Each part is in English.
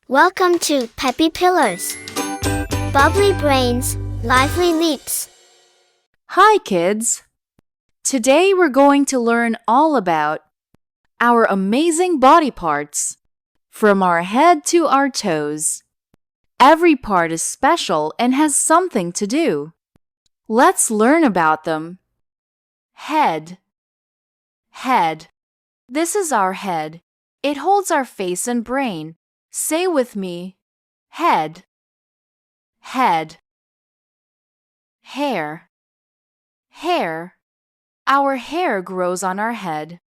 Welcome to Peppy Pillars. Bubbly brains, lively leaps. Hi, kids! Today we're going to learn all about our amazing body parts, from our head to our toes. Every part is special and has something to do. Let's learn about them. Head. Head. This is our head. It holds our face and brain. Say with me, head. Head. Hair. Hair. Our hair grows on our head.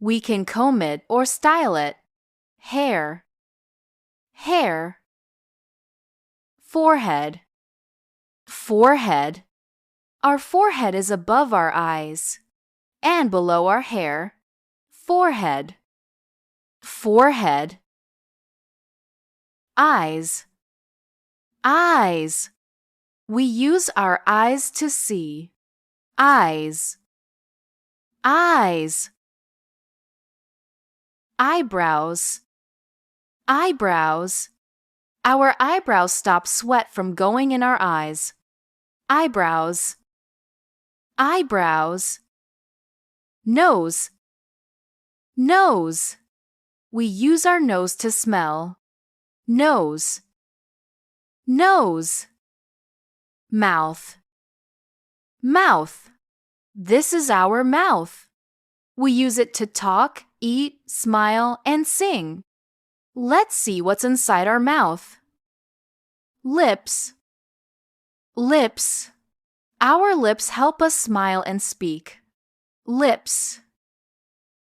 We can comb it or style it. Hair. Hair. Forehead. Forehead. Our forehead is above our eyes and below our hair. Forehead. Forehead. Eyes. Eyes. We use our eyes to see. Eyes. Eyes. Eyebrows. Eyebrows. Our eyebrows stop sweat from going in our eyes. Eyebrows. Eyebrows. Nose. Nose. We use our nose to smell. Nose. Nose. Mouth. Mouth. This is our mouth. We use it to talk, eat, smile, and sing. Let's see what's inside our mouth. Lips. Lips. Our lips help us smile and speak. Lips.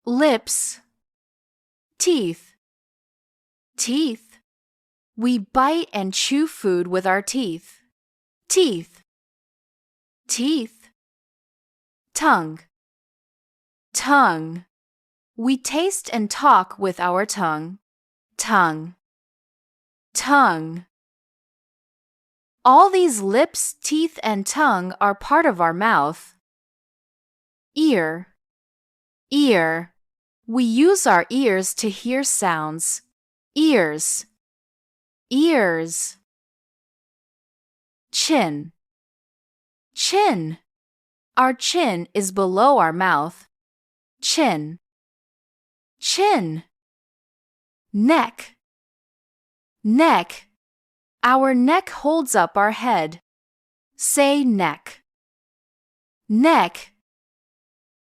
Lips. Teeth. Teeth. We bite and chew food with our teeth. Teeth. Teeth. Tongue. Tongue. We taste and talk with our tongue. Tongue. Tongue. All these lips, teeth, and tongue are part of our mouth. Ear. Ear. We use our ears to hear sounds. Ears. Ears. Chin. Chin. Our chin is below our mouth. Chin. Chin. Neck. Neck. Our neck holds up our head. Say neck. Neck.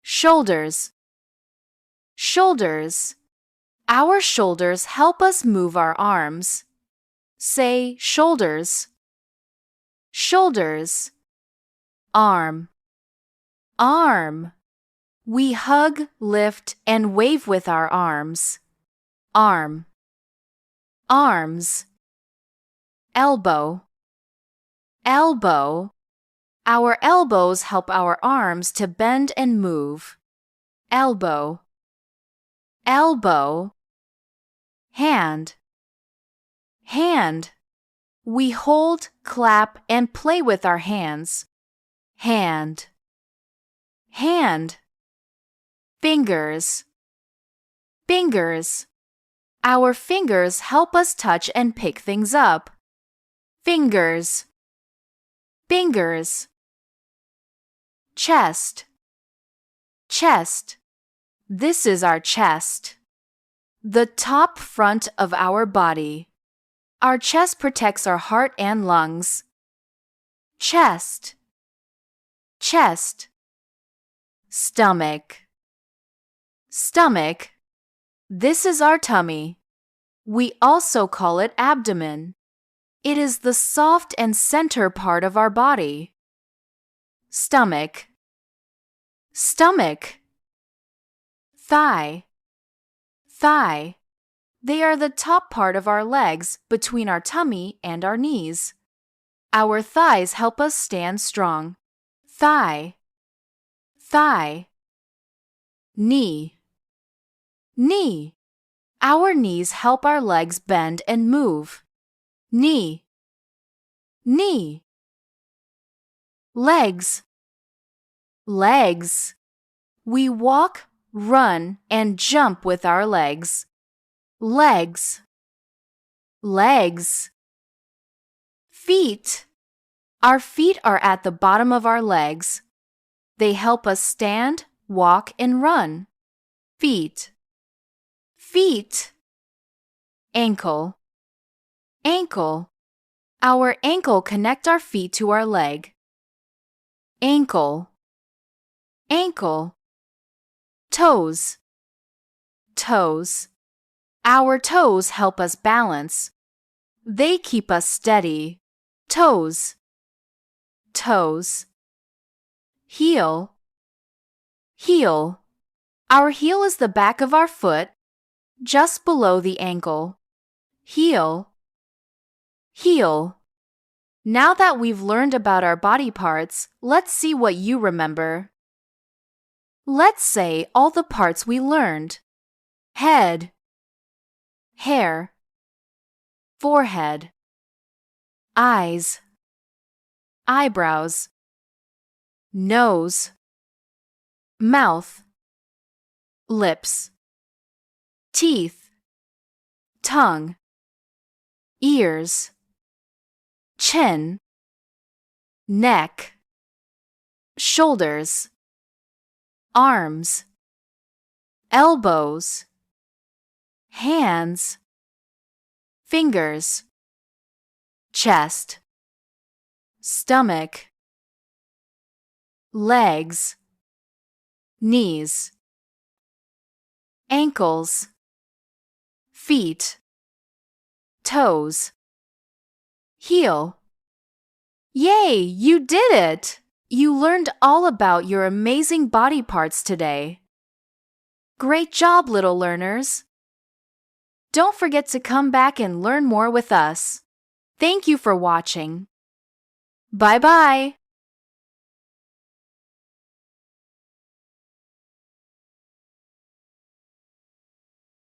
Shoulders. Shoulders. Our shoulders help us move our arms. Say shoulders. Shoulders. Arm. Arm. We hug, lift, and wave with our arms. Arm. Arms. Elbow. Elbow. Our elbows help our arms to bend and move. Elbow. Elbow. Hand. Hand. We hold, clap, and play with our hands. Hand. Hand. Fingers. Fingers. Our fingers help us touch and pick things up. Fingers. Fingers. Chest. Chest. This is our chest. The top front of our body. Our chest protects our heart and lungs. Chest. Chest. Stomach. Stomach. This is our tummy. We also call it abdomen. It is the soft and center part of our body. Stomach. Stomach. Thigh. Thigh. They are the top part of our legs between our tummy and our knees. Our thighs help us stand strong. Thigh. Thigh. Knee. Knee. Our knees help our legs bend and move. Knee. Knee. Legs. Legs. We walk, run, and jump with our legs. Legs. legs, feet. Our feet are at the bottom of our legs. They help us stand, walk, and run. Feet, feet. Ankle, ankle. Our ankle connects our feet to our leg. Ankle, ankle. Toes, toes. Our toes help us balance. They keep us steady. Toes, toes. Heel, heel. Our heel is the back of our foot, just below the ankle. Heel, heel. Now that we've learned about our body parts, let's see what you remember. Let's say all the parts we learned. Head, hair, forehead, eyes, eyebrows, nose, mouth, lips, teeth, tongue, ears, chin, neck, shoulders, arms, elbows, hands, fingers, chest, stomach, legs, knees, ankles, feet, toes, heel. Yay, you did it! You learned all about your amazing body parts today. Great job, little learners! Don't forget to come back and learn more with us. Thank you for watching. Bye-bye!